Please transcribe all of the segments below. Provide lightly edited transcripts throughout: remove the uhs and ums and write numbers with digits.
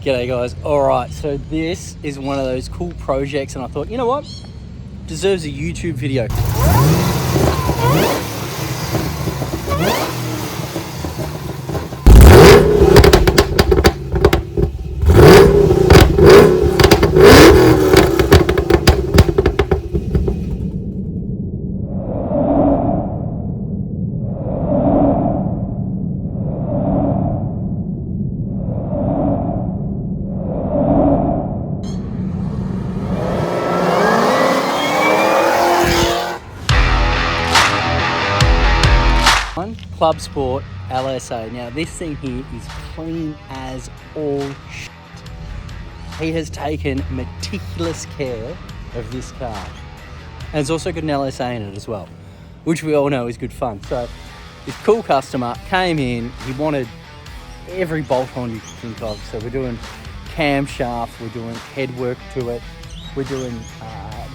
G'day guys. Alright, so this is one of those cool projects and I thought, you know what? Deserves a YouTube video. Club Sport LSA. Now this thing here is clean as all shit. He has taken meticulous care of this car. And it's also got an LSA in it as well, which we all know is good fun. So this cool customer came in, he wanted every bolt on you can think of. So we're doing camshaft, we're doing head work to it, we're doing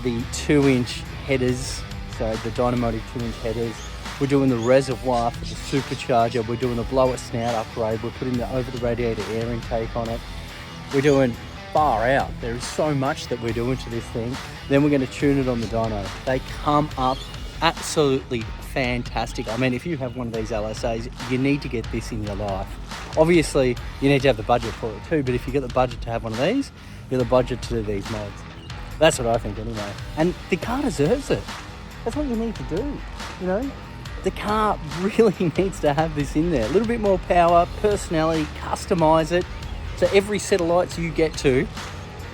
the 2-inch headers, so the Dynamotic 2-inch headers. We're doing the reservoir for the supercharger. We're doing the blower snout upgrade. We're putting the over the radiator air intake on it. We're doing far out. There is so much that we're doing to this thing. Then we're going to tune it on the dyno. They come up absolutely fantastic. I mean, if you have one of these LSAs, you need to get this in your life. Obviously, you need to have the budget for it too, but if you get the budget to have one of these, you have the budget to do these mods. That's what I think anyway. And the car deserves it. That's what you need to do, you know? The car really needs to have this in there. A little bit more power, personality, customize it. So every set of lights you get to,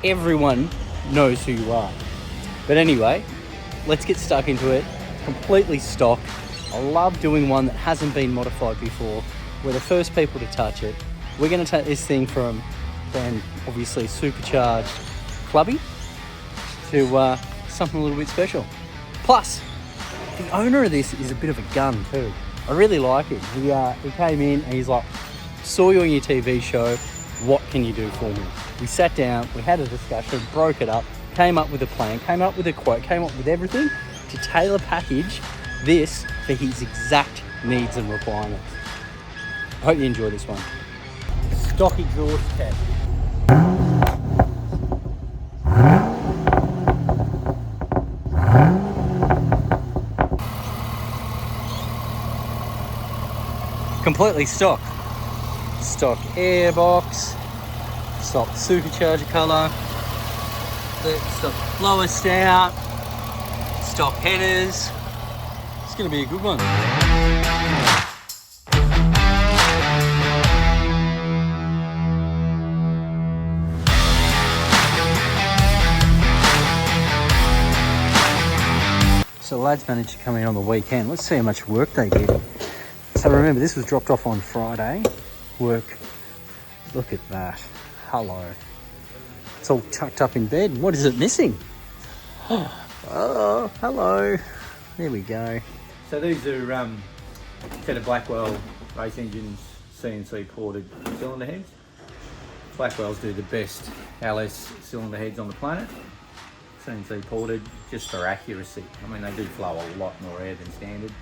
everyone knows who you are. But anyway, let's get stuck into it. It's completely stock. I love doing one that hasn't been modified before. We're the first people to touch it. We're going to take this thing from then obviously supercharged clubby to something a little bit special. Plus, the owner of this is a bit of a gun too. I really like him. He came in and he's like, saw you on your TV show, what can you do for me? We sat down, we had a discussion, broke it up, came up with a plan, came up with a quote, came up with everything to tailor package this for his exact needs and requirements. I hope you enjoy this one. Stock exhaust cap. Completely stock. Stock airbox, stock supercharger colour, stock blower snout, stock headers. It's going to be a good one. So the lads managed to come in on the weekend. Let's see how much work they did. So remember, this was dropped off on Friday. Work, look at that. Hello. It's all tucked up in bed. What is it missing? Oh, hello. There we go. So these are set of Blackwell race engines, CNC ported cylinder heads. Blackwells do the best LS cylinder heads on the planet. CNC ported, just for accuracy. I mean, they do flow a lot more air than standard.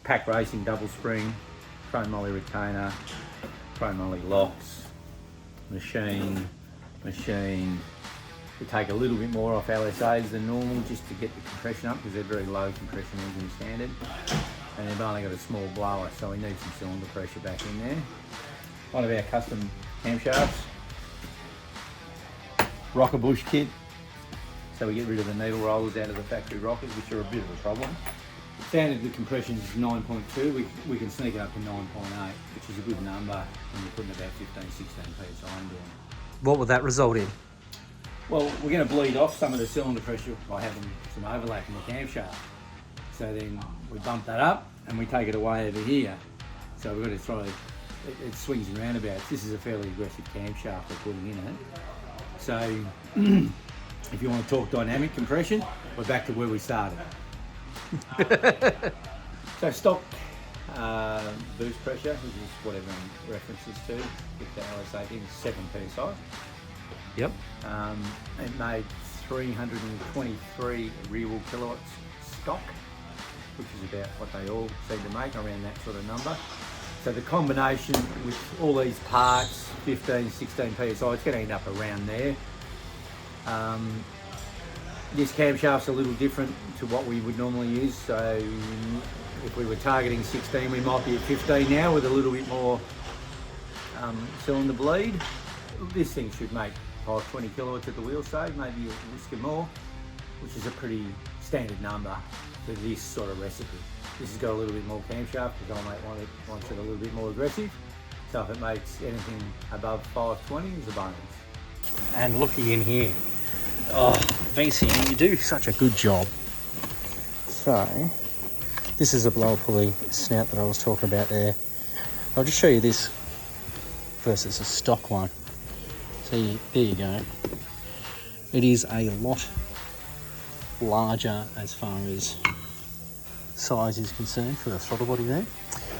Pack Racing double spring, chrome moly retainer, chrome moly locks, machine. We take a little bit more off LSAs than normal just to get the compression up because they're very low compression engine standard. And they've only got a small blower, so we need some cylinder pressure back in there. One of our custom camshafts, rocker bush kit. So we get rid of the needle rollers out of the factory rockers, which are a bit of a problem. Standard the compression is 9.2, we can sneak it up to 9.8, which is a good number when you're putting about 15, 16 PSI into them. What would that result in? Well, we're going to bleed off some of the cylinder pressure by having some overlap in the camshaft. So then we bump that up and we take it away over here. So we've got to throw it swings and roundabouts. This is a fairly aggressive camshaft we're putting in it. So if you want to talk dynamic compression, we're back to where we started. So stock boost pressure, which is what everyone references to with the LSA thing, 7 PSI. Yep. It made 323 rear wheel kilowatts stock, which is about what they all seem to make, around that sort of number. So the combination with all these parts, 15, 16 PSI, it's going to end up around there. This camshaft's a little different to what we would normally use, so if we were targeting 16, we might be at 15 now with a little bit more cylinder bleed. This thing should make 20 kilowatts at the wheel stage, maybe a whisker more, which is a pretty standard number for this sort of recipe. This has got a little bit more camshaft because I might want it a little bit more aggressive. So if it makes anything above 520, it's a bonus. And looky in here. Oh, VCM, you do such a good job. So, this is a blower pulley snout that I was talking about there. I'll just show you this versus a stock one. See, there you go. It is a lot larger as far as size is concerned for the throttle body there.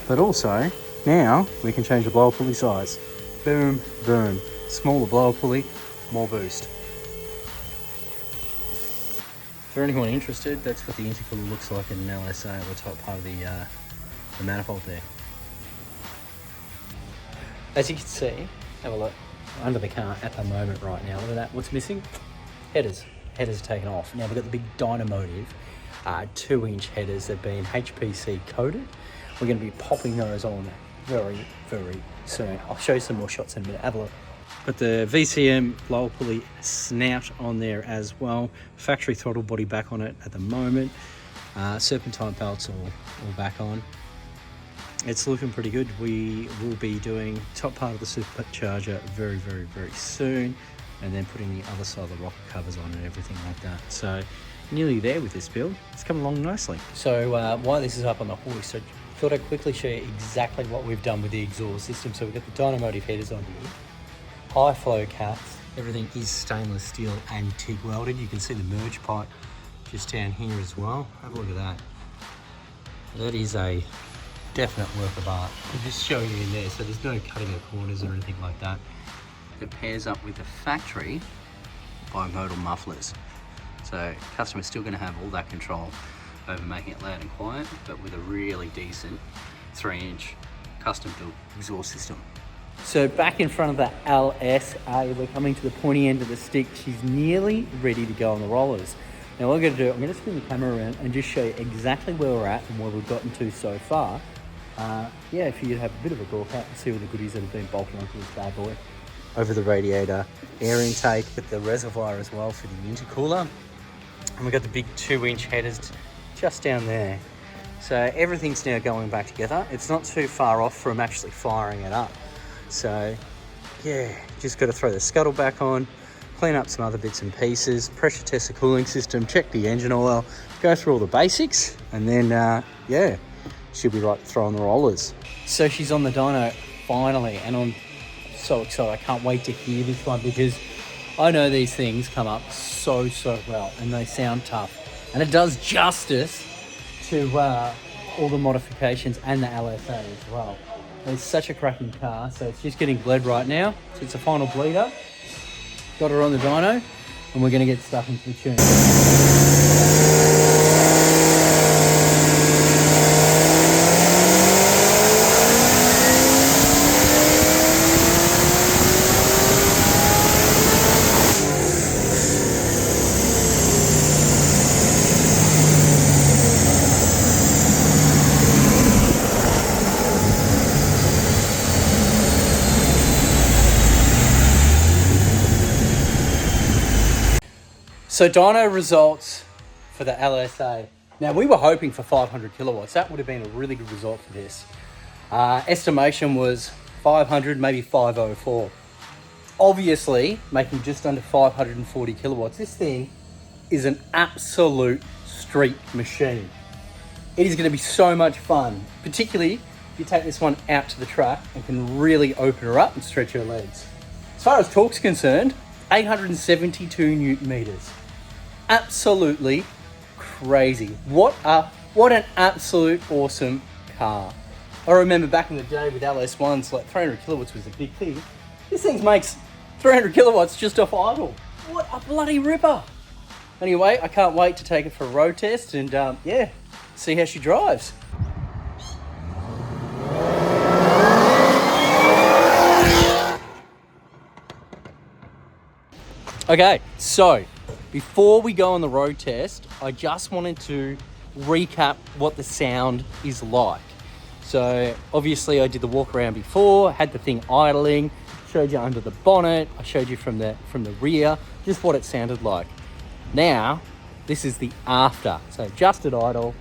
But also, now we can change the blower pulley size. Boom, boom. Smaller blower pulley, more boost. For anyone interested, that's what the intercooler looks like in an LSA, the top part of the manifold there. As you can see, have a look, under the car at the moment right now, look at that, what's missing? Headers. Headers are taken off. Now we've got the big Dynamotive 2-inch headers that have been HPC coated. We're going to be popping those on very, very soon. I'll show you some more shots in a minute, have a look. Got the VCM blower pulley snout on there as well. Factory throttle body back on it at the moment. Serpentine belts all back on. It's looking pretty good. We will be doing top part of the supercharger very, very, very soon, and then putting the other side of the rocker covers on and everything like that. So nearly there with this build. It's coming along nicely. So while this is up on the hoist, I thought I'd quickly show you exactly what we've done with the exhaust system. So we've got the Dynamotive headers on here. High flow caps, everything is stainless steel and TIG welded. You can see the merge pipe just down here as well. Have a look at that. That is a definite work of art. I'm just showing you in there, so there's no cutting of corners or anything like that. It pairs up with the factory bimodal mufflers. So customer's still going to have all that control over making it loud and quiet, but with a really decent 3-inch custom built exhaust system. So back in front of the LSA, we're coming to the pointy end of the stick. She's nearly ready to go on the rollers. Now what I'm going to do, I'm going to spin the camera around and just show you exactly where we're at and where we've gotten to so far. Yeah, for you to have a bit of a gawk at and see all the goodies that have been bolted onto this bad boy. Over the radiator, air intake with the reservoir as well for the intercooler. And we've got the big 2-inch headers just down there. So everything's now going back together. It's not too far off from actually firing it up. So yeah, just got to throw the scuttle back on, clean up some other bits and pieces, pressure test the cooling system, check the engine oil, go through all the basics, and then yeah, she'll be right to throw on the rollers. So she's on the dyno finally, and I'm so excited. I can't wait to hear this one because I know these things come up so well and they sound tough, and it does justice to all the modifications and the LSA as well. It's such a cracking car, so it's just getting bled right now. So it's a final bleed up. Got her on the dyno, and we're going to get stuck into the tune. So dyno results for the LSA. Now we were hoping for 500 kilowatts. That would have been a really good result for this. Estimation was 500, maybe 504. Obviously, making just under 540 kilowatts. This thing is an absolute street machine. It is going to be so much fun, particularly if you take this one out to the track and can really open her up and stretch her legs. As far as torque's concerned, 872 Newton meters. Absolutely crazy. What an absolute awesome car. I remember back in the day with LS1s, like 300 kilowatts was a big thing. This thing makes 300 kilowatts just off idle. What a bloody ripper. Anyway, I can't wait to take it for a road test and yeah, see how she drives. Okay, so before we go on the road test, I just wanted to recap what the sound is like. So obviously I did the walk around before, had the thing idling, showed you under the bonnet, I showed you from the rear, just what it sounded like. Now, this is the after. So just at idle,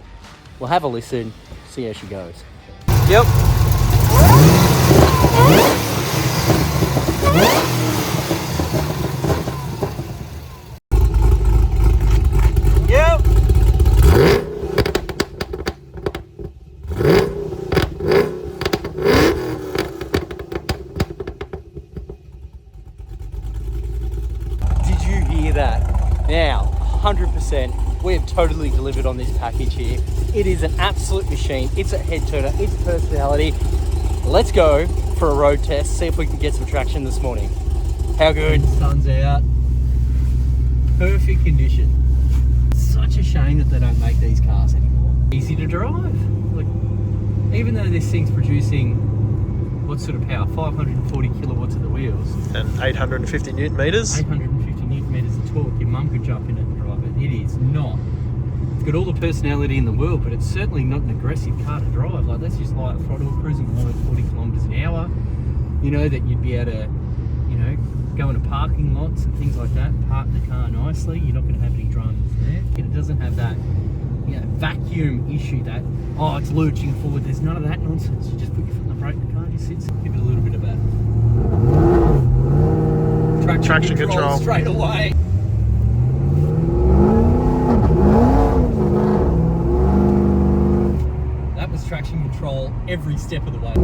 we'll have a listen, see how she goes. Yep. Yep. Did you hear that? Now, 100%, we have totally delivered on this package here. It is an absolute machine. It's a head turner, it's personality. Let's go for a road test, see if we can get some traction this morning. How good? Sun's out. Perfect condition. Such a shame that they don't make these cars anymore. Easy to drive. Like, even though this thing's producing what sort of power? 540 kilowatts at the wheels. And 850 newton meters. 850 newton meters of torque. Your mum could jump in it and drive it. It is not. It's got all the personality in the world, but it's certainly not an aggressive car to drive. Like, that's just light throttle, cruising along at 40 kilometers an hour. You know that you'd be able to, you know, go into parking lots and things like that, park the car nicely. You're not going to have any dramas there. It doesn't have that, you know, vacuum issue that, oh, it's lurching forward. There's none of that nonsense. You just put your foot on the brake, the car just sits. Give it a little bit of that traction control straight away. That was traction control every step of the way.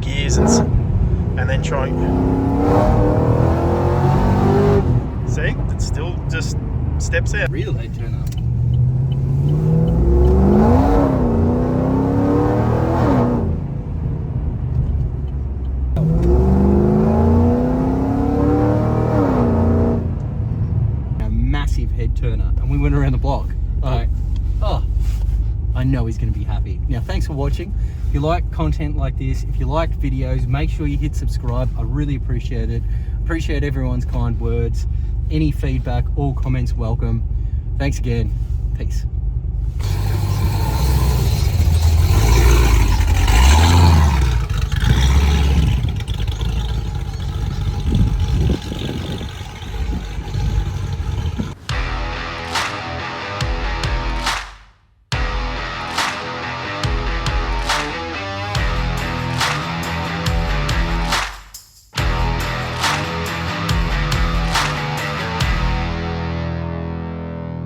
Gears and then trying. See, it still just steps out. Real head turner. A massive head turner, and we went around the block. Like, oh, I know he's going to be happy. Now, thanks for watching. If you like content like this, if you like videos, make sure you hit subscribe. I really appreciate it. Appreciate everyone's kind words. Any feedback, all comments welcome. Thanks again. Peace.